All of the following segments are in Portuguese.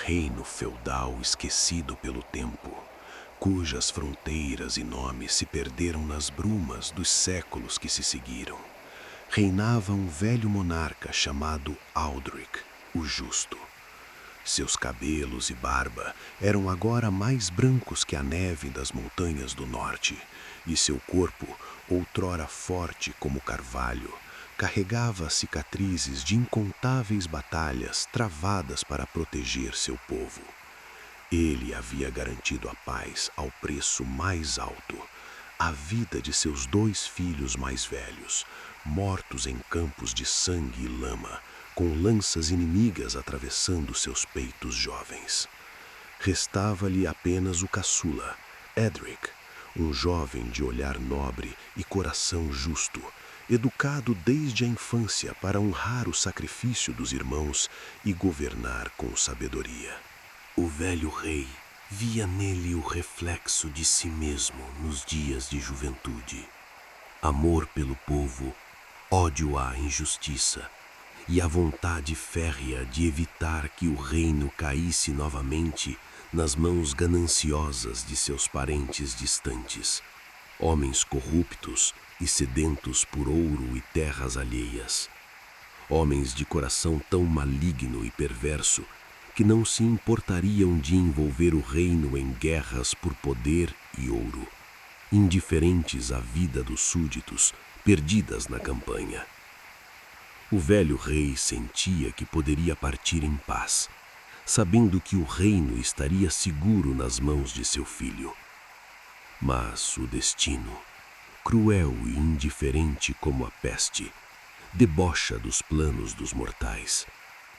reino feudal esquecido pelo tempo, cujas fronteiras e nomes se perderam nas brumas dos séculos que se seguiram, reinava um velho monarca chamado Aldric, o Justo. Seus cabelos e barba eram agora mais brancos que a neve das montanhas do norte, e seu corpo, outrora forte como carvalho, carregava cicatrizes de incontáveis batalhas travadas para proteger seu povo. Ele havia garantido a paz ao preço mais alto, a vida de seus 2 filhos mais velhos, mortos em campos de sangue e lama, com lanças inimigas atravessando seus peitos jovens. Restava-lhe apenas o caçula, Edric, um jovem de olhar nobre e coração justo, educado desde a infância para honrar o sacrifício dos irmãos e governar com sabedoria. O velho rei via nele o reflexo de si mesmo nos dias de juventude. Amor pelo povo, ódio à injustiça e a vontade férrea de evitar que o reino caísse novamente nas mãos gananciosas de seus parentes distantes, homens corruptos e sedentos por ouro e terras alheias, homens de coração tão maligno e perverso que não se importariam de envolver o reino em guerras por poder e ouro, indiferentes à vida dos súditos perdidas na campanha. O velho rei sentia que poderia partir em paz, sabendo que o reino estaria seguro nas mãos de seu filho. Mas o destino, cruel e indiferente como a peste, debocha dos planos dos mortais,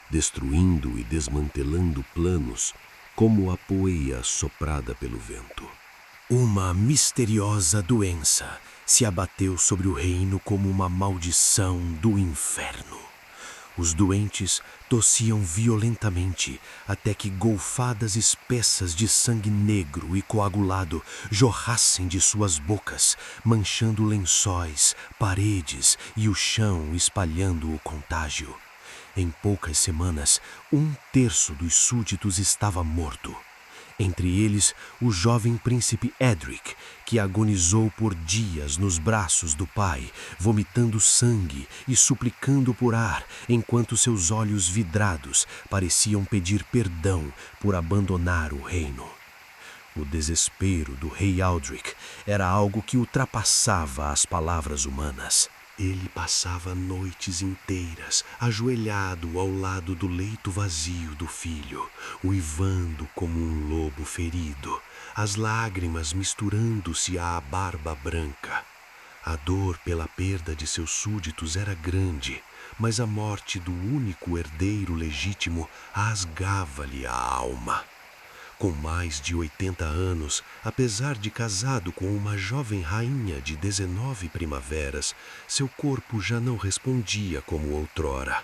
destruindo e desmantelando planos como a poeira soprada pelo vento. Uma misteriosa doença se abateu sobre o reino como uma maldição do inferno. Os doentes tossiam violentamente até que golfadas espessas de sangue negro e coagulado jorrassem de suas bocas, manchando lençóis, paredes e o chão, espalhando o contágio. Em poucas semanas, 1/3 dos súditos estava morto. Entre eles, o jovem príncipe Edric, que agonizou por dias nos braços do pai, vomitando sangue e suplicando por ar, enquanto seus olhos vidrados pareciam pedir perdão por abandonar o reino. O desespero do rei Aldric era algo que ultrapassava as palavras humanas. Ele passava noites inteiras ajoelhado ao lado do leito vazio do filho, uivando como um lobo ferido, as lágrimas misturando-se à barba branca. A dor pela perda de seus súditos era grande, mas a morte do único herdeiro legítimo rasgava-lhe a alma. Com mais de 80 anos, apesar de casado com uma jovem rainha de 19 primaveras, seu corpo já não respondia como outrora.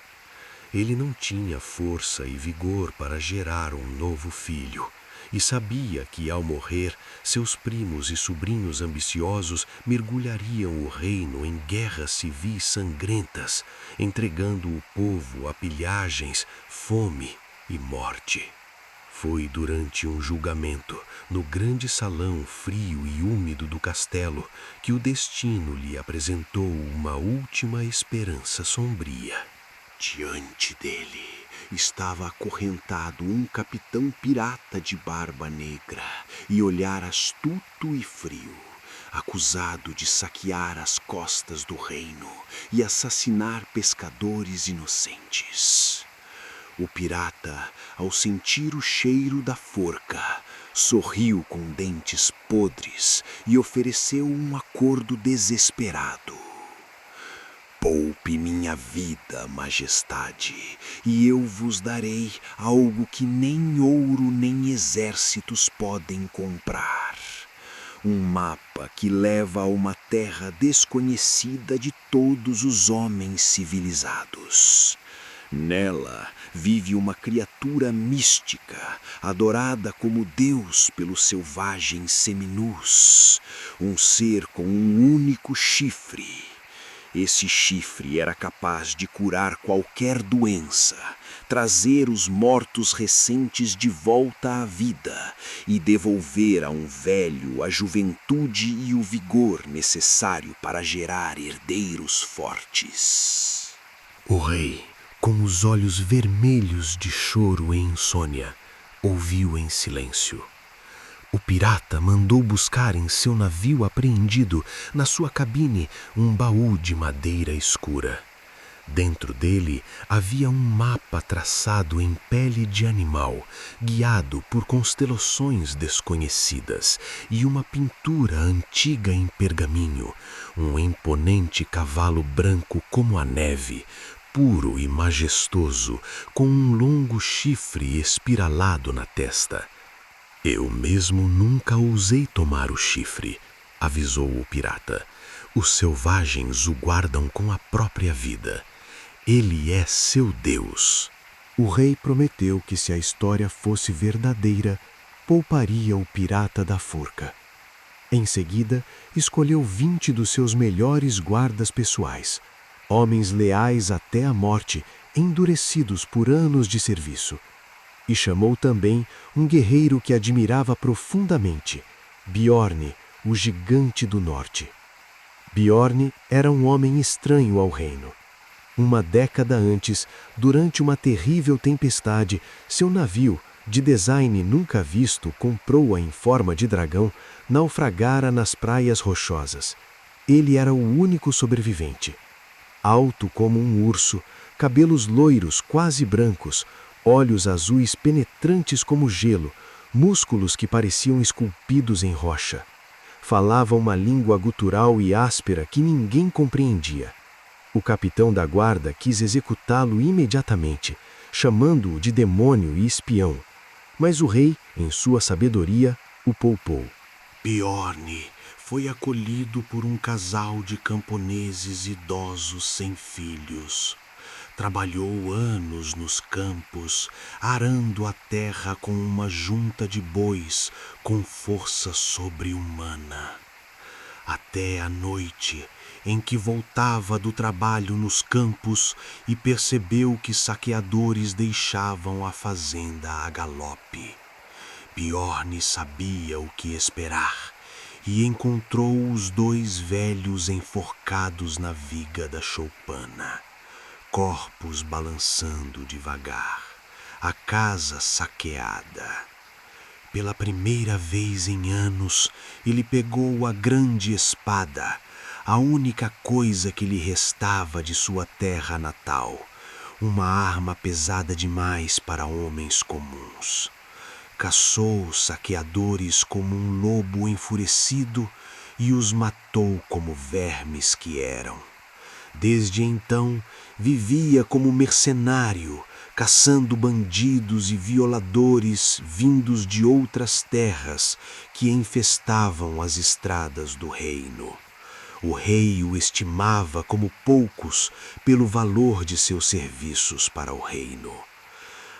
Ele não tinha força e vigor para gerar um novo filho, e sabia que, ao morrer, seus primos e sobrinhos ambiciosos mergulhariam o reino em guerras civis sangrentas, entregando o povo a pilhagens, fome e morte. Foi durante um julgamento, no grande salão frio e úmido do castelo, que o destino lhe apresentou uma última esperança sombria. Diante dele estava acorrentado um capitão pirata de barba negra e olhar astuto e frio, acusado de saquear as costas do reino e assassinar pescadores inocentes. O pirata, ao sentir o cheiro da forca, sorriu com dentes podres e ofereceu um acordo desesperado. Poupe minha vida, majestade, e eu vos darei algo que nem ouro nem exércitos podem comprar. Um mapa que leva a uma terra desconhecida de todos os homens civilizados. Nela vive uma criatura mística, adorada como Deus pelos selvagens seminus, um ser com um único chifre. Esse chifre era capaz de curar qualquer doença, trazer os mortos recentes de volta à vida e devolver a um velho a juventude e o vigor necessário para gerar herdeiros fortes. O rei, com os olhos vermelhos de choro e insônia, ouviu em silêncio. O pirata mandou buscar em seu navio apreendido, na sua cabine, um baú de madeira escura. Dentro dele havia um mapa traçado em pele de animal, guiado por constelações desconhecidas, e uma pintura antiga em pergaminho, um imponente cavalo branco como a neve, puro e majestoso, com um longo chifre espiralado na testa. Eu mesmo nunca ousei tomar o chifre, avisou o pirata. Os selvagens o guardam com a própria vida. Ele é seu Deus. O rei prometeu que, se a história fosse verdadeira, pouparia o pirata da forca. Em seguida, escolheu 20 dos seus melhores guardas pessoais, homens leais até a morte, endurecidos por anos de serviço. E chamou também um guerreiro que admirava profundamente, Bjorn, o gigante do norte. Bjorn era um homem estranho ao reino. Uma década antes, durante uma terrível tempestade, seu navio, de design nunca visto com proa em forma de dragão, naufragara nas praias rochosas. Ele era o único sobrevivente. Alto como um urso, cabelos loiros quase brancos, olhos azuis penetrantes como gelo, músculos que pareciam esculpidos em rocha. Falava uma língua gutural e áspera que ninguém compreendia. O capitão da guarda quis executá-lo imediatamente, chamando-o de demônio e espião. Mas o rei, em sua sabedoria, o poupou. Bjorn foi acolhido por um casal de camponeses idosos sem filhos. Trabalhou anos nos campos, arando a terra com uma junta de bois com força sobre-humana. Até a noite em que voltava do trabalho nos campos e percebeu que saqueadores deixavam a fazenda a galope. Bjorn sabia o que esperar e encontrou os dois velhos enforcados na viga da choupana. Corpos balançando devagar, a casa saqueada. Pela primeira vez em anos, ele pegou a grande espada, a única coisa que lhe restava de sua terra natal, uma arma pesada demais para homens comuns. Caçou os saqueadores como um lobo enfurecido e os matou como vermes que eram. Desde então, vivia como mercenário, caçando bandidos e violadores vindos de outras terras que infestavam as estradas do reino. O rei o estimava como poucos pelo valor de seus serviços para o reino.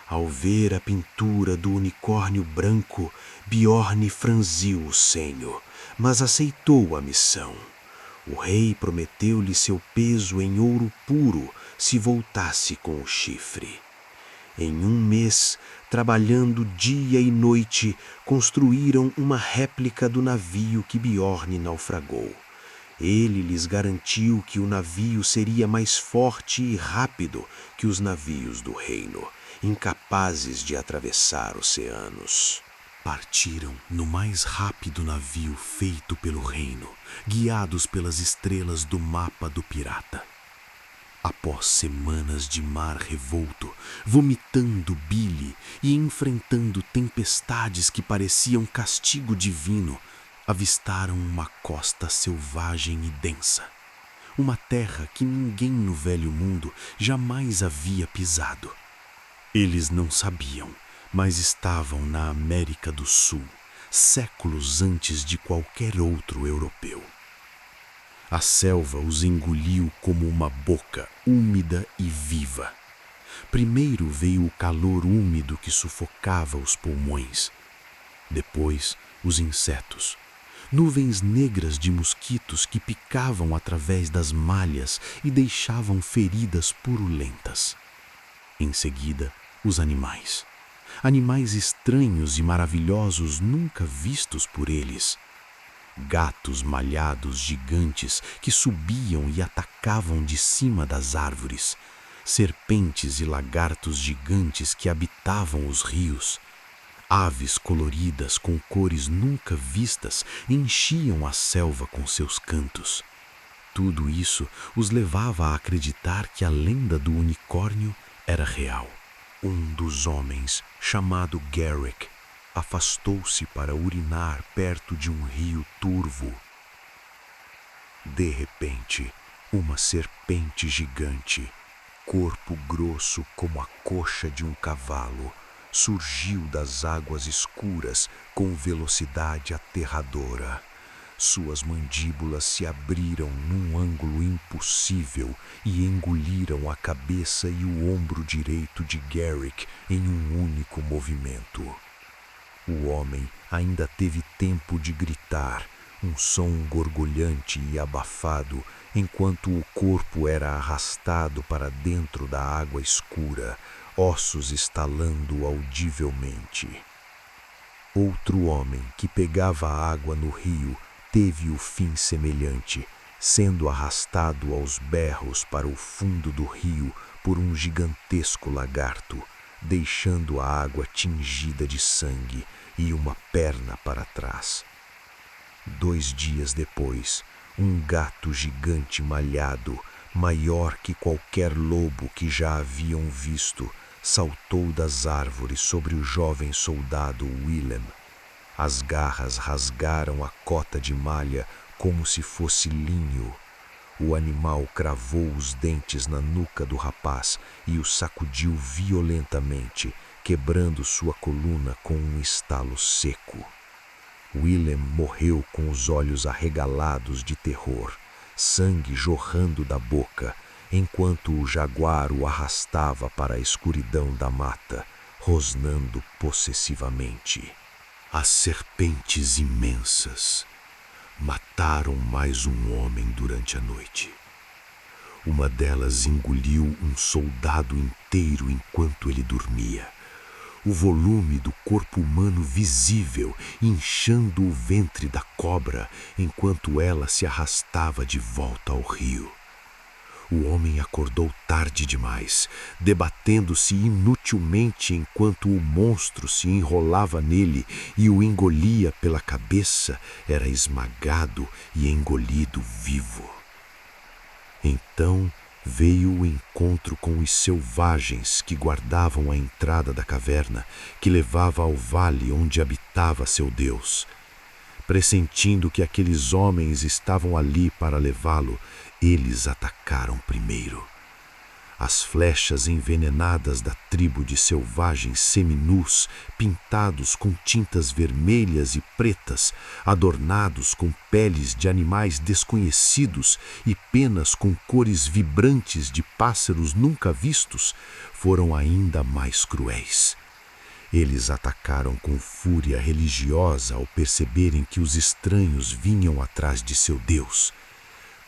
Ao ver a pintura do unicórnio branco, Bjorn franziu o senho, mas aceitou a missão. O rei prometeu-lhe seu peso em ouro puro se voltasse com o chifre. Em um mês, trabalhando dia e noite, construíram uma réplica do navio que Bjorn naufragou. Ele lhes garantiu que o navio seria mais forte e rápido que os navios do reino, incapazes de atravessar oceanos. Partiram no mais rápido navio feito pelo reino, guiados pelas estrelas do mapa do pirata. Após semanas de mar revolto, vomitando bile e enfrentando tempestades que pareciam castigo divino, avistaram uma costa selvagem e densa. Uma terra que ninguém no velho mundo jamais havia pisado. Eles não sabiam, mas estavam na América do Sul, séculos antes de qualquer outro europeu. A selva os engoliu como uma boca úmida e viva. Primeiro veio o calor úmido que sufocava os pulmões. Depois, os insetos. nuvens negras de mosquitos que picavam através das malhas e deixavam feridas purulentas. Em seguida, os animais. Animais estranhos e maravilhosos nunca vistos por eles. Gatos malhados gigantes que subiam e atacavam de cima das árvores. Serpentes e lagartos gigantes que habitavam os rios. Aves coloridas com cores nunca vistas enchiam a selva com seus cantos. Tudo isso os levava a acreditar que a lenda do unicórnio era real. Um dos homens, chamado Garrick, afastou-se para urinar perto de um rio turvo. De repente, uma serpente gigante, corpo grosso como a coxa de um cavalo, surgiu das águas escuras com velocidade aterradora. Suas mandíbulas se abriram num ângulo impossível e engoliram a cabeça e o ombro direito de Garrick em um único movimento. O homem ainda teve tempo de gritar, um som gorgolhante e abafado, enquanto o corpo era arrastado para dentro da água escura, ossos estalando audivelmente. Outro homem que pegava água no rio teve o fim semelhante, sendo arrastado aos berros para o fundo do rio por um gigantesco lagarto, deixando a água tingida de sangue e uma perna para trás. 2 dias depois, um gato gigante malhado, maior que qualquer lobo que já haviam visto, saltou das árvores sobre o jovem soldado Willem. As garras rasgaram a cota de malha como se fosse linho. O animal cravou os dentes na nuca do rapaz e o sacudiu violentamente, quebrando sua coluna com um estalo seco. Willem morreu com os olhos arregalados de terror, sangue jorrando da boca, enquanto o jaguar o arrastava para a escuridão da mata, rosnando possessivamente. As serpentes imensas mataram mais um homem durante a noite. Uma delas engoliu um soldado inteiro enquanto ele dormia. O volume do corpo humano visível inchando o ventre da cobra enquanto ela se arrastava de volta ao rio. O homem acordou tarde demais, debatendo-se inutilmente enquanto o monstro se enrolava nele e o engolia pela cabeça, era esmagado e engolido vivo. Então veio o encontro com os selvagens que guardavam a entrada da caverna que levava ao vale onde habitava seu Deus. Pressentindo que aqueles homens estavam ali para levá-lo, eles atacaram primeiro. As flechas envenenadas da tribo de selvagens seminus, pintados com tintas vermelhas e pretas, adornados com peles de animais desconhecidos e penas com cores vibrantes de pássaros nunca vistos, foram ainda mais cruéis. Eles atacaram com fúria religiosa ao perceberem que os estranhos vinham atrás de seu Deus.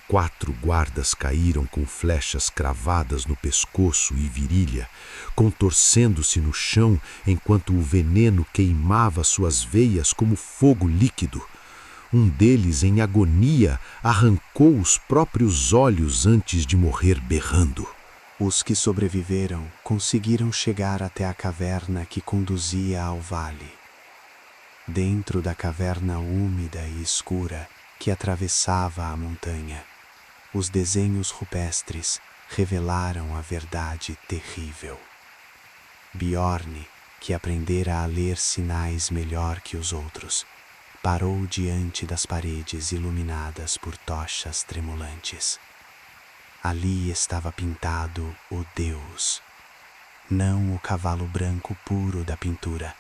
4 guardas caíram com flechas cravadas no pescoço e virilha, contorcendo-se no chão enquanto o veneno queimava suas veias como fogo líquido. Um deles, em agonia, arrancou os próprios olhos antes de morrer berrando. Os que sobreviveram conseguiram chegar até a caverna que conduzia ao vale. Dentro da caverna úmida e escura que atravessava a montanha, os desenhos rupestres revelaram a verdade terrível. Bjorn, que aprendera a ler sinais melhor que os outros, parou diante das paredes iluminadas por tochas tremulantes. Ali estava pintado o Deus, não o cavalo branco puro da pintura,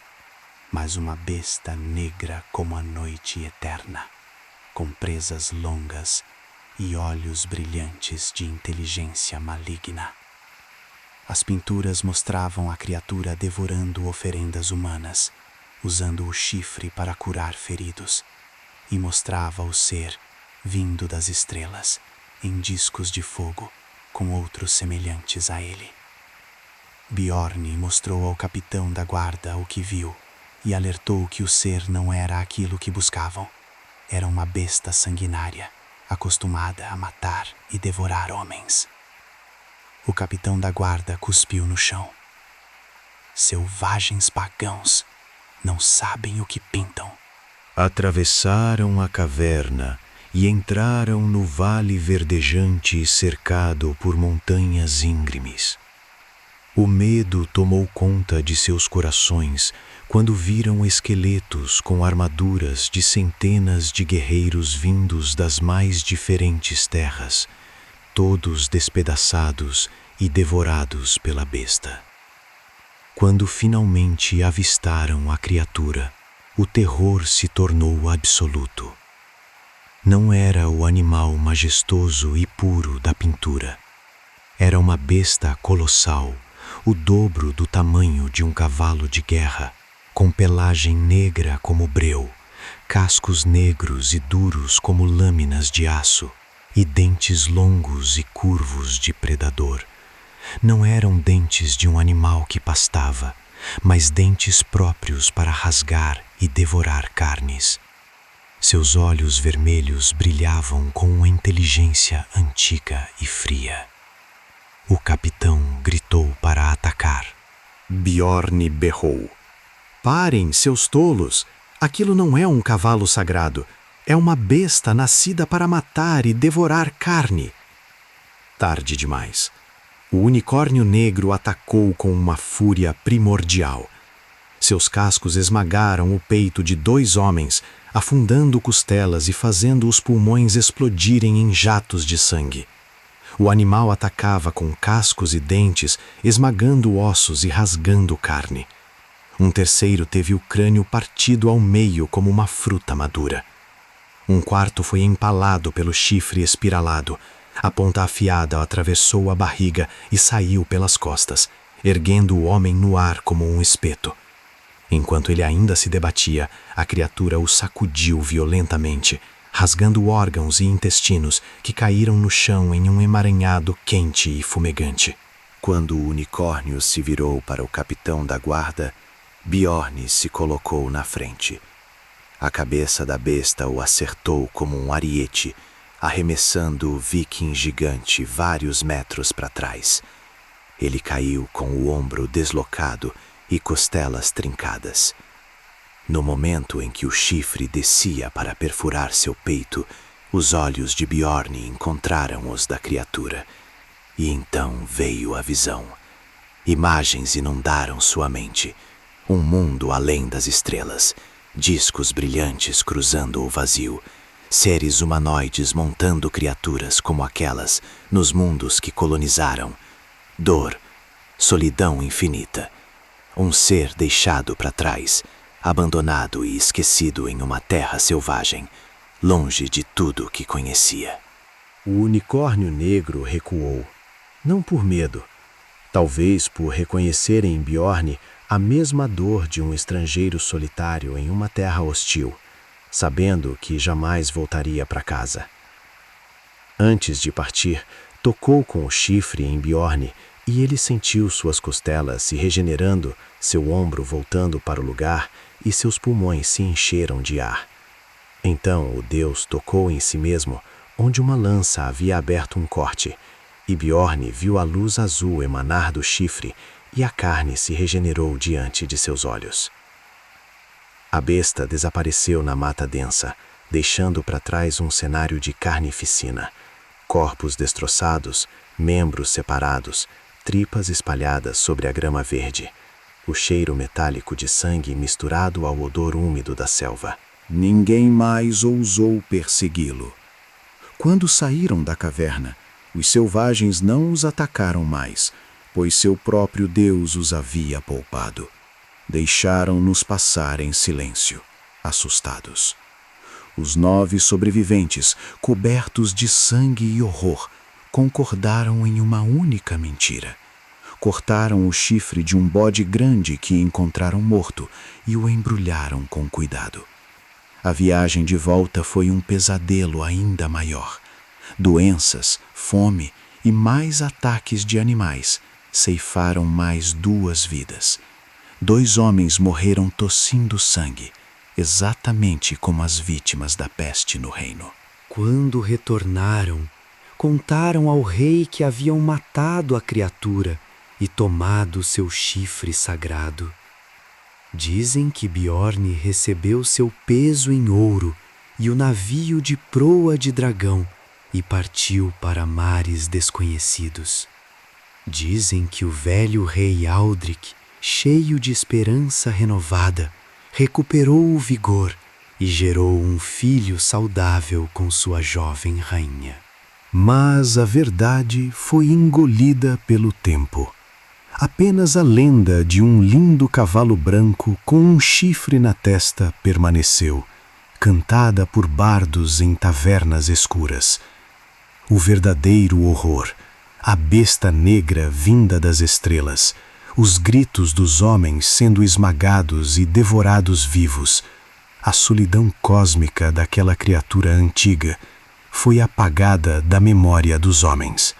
mas uma besta negra como a noite eterna, com presas longas e olhos brilhantes de inteligência maligna. As pinturas mostravam a criatura devorando oferendas humanas, usando o chifre para curar feridos. e mostrava o ser vindo das estrelas, em discos de fogo, com outros semelhantes a ele. Bjorn mostrou ao capitão da guarda o que viu e alertou que o ser não era aquilo que buscavam. Era uma besta sanguinária, acostumada a matar e devorar homens. O capitão da guarda cuspiu no chão. Selvagens pagãos, não sabem o que pintam. Atravessaram a caverna e entraram no vale verdejante cercado por montanhas íngremes. O medo tomou conta de seus corações quando viram esqueletos com armaduras de centenas de guerreiros vindos das mais diferentes terras, todos despedaçados e devorados pela besta. Quando finalmente avistaram a criatura, o terror se tornou absoluto. Não era o animal majestoso e puro da pintura. Era uma besta colossal, o dobro do tamanho de um cavalo de guerra, com pelagem negra como breu, cascos negros e duros como lâminas de aço, e dentes longos e curvos de predador. Não eram dentes de um animal que pastava, mas dentes próprios para rasgar e devorar carnes. Seus olhos vermelhos brilhavam com uma inteligência antiga e fria. O capitão gritou para atacar. Bjorn berrou. Parem, seus tolos! Aquilo não é um cavalo sagrado. É uma besta nascida para matar e devorar carne. Tarde demais. O unicórnio negro atacou com uma fúria primordial. Seus cascos esmagaram o peito de 2 homens, afundando costelas e fazendo os pulmões explodirem em jatos de sangue. O animal atacava com cascos e dentes, esmagando ossos e rasgando carne. Um terceiro teve o crânio partido ao meio como uma fruta madura. Um quarto foi empalado pelo chifre espiralado. A ponta afiada atravessou a barriga e saiu pelas costas, erguendo o homem no ar como um espeto. Enquanto ele ainda se debatia, a criatura o sacudiu violentamente, rasgando órgãos e intestinos que caíram no chão em um emaranhado quente e fumegante. Quando o unicórnio se virou para o capitão da guarda, Bjorn se colocou na frente. A cabeça da besta o acertou como um ariete, arremessando o viking gigante vários metros para trás. Ele caiu com o ombro deslocado e costelas trincadas. No momento em que o chifre descia para perfurar seu peito, os olhos de Bjorn encontraram os da criatura. E então veio a visão. Imagens inundaram sua mente. Um mundo além das estrelas, discos brilhantes cruzando o vazio, seres humanoides montando criaturas como aquelas nos mundos que colonizaram. Dor, solidão infinita. Um ser deixado para trás, abandonado e esquecido em uma terra selvagem, longe de tudo que conhecia. O unicórnio negro recuou, não por medo, talvez por reconhecer em Bjorn a mesma dor de um estrangeiro solitário em uma terra hostil, sabendo que jamais voltaria para casa. Antes de partir, tocou com o chifre em Bjorn e ele sentiu suas costelas se regenerando, seu ombro voltando para o lugar e seus pulmões se encheram de ar. Então o deus tocou em si mesmo, onde uma lança havia aberto um corte, e Bjorn viu a luz azul emanar do chifre e a carne se regenerou diante de seus olhos. A besta desapareceu na mata densa, deixando para trás um cenário de carnificina. Corpos destroçados, membros separados, tripas espalhadas sobre a grama verde. O cheiro metálico de sangue misturado ao odor úmido da selva. Ninguém mais ousou persegui-lo. Quando saíram da caverna, os selvagens não os atacaram mais, pois seu próprio Deus os havia poupado. Deixaram-nos passar em silêncio, assustados. Os 9 sobreviventes, cobertos de sangue e horror, concordaram em uma única mentira. Cortaram o chifre de um bode grande que encontraram morto e o embrulharam com cuidado. A viagem de volta foi um pesadelo ainda maior. Doenças, fome e mais ataques de animais ceifaram mais 2 vidas. 2 homens morreram tossindo sangue, exatamente como as vítimas da peste no reino. Quando retornaram, contaram ao rei que haviam matado a criatura e tomado seu chifre sagrado. Dizem que Bjorn recebeu seu peso em ouro e o navio de proa de dragão e partiu para mares desconhecidos. Dizem que o velho rei Aldrich, cheio de esperança renovada, recuperou o vigor e gerou um filho saudável com sua jovem rainha. Mas a verdade foi engolida pelo tempo. Apenas a lenda de um lindo cavalo branco com um chifre na testa permaneceu, cantada por bardos em tavernas escuras. O verdadeiro horror, a besta negra vinda das estrelas, os gritos dos homens sendo esmagados e devorados vivos, a solidão cósmica daquela criatura antiga foi apagada da memória dos homens.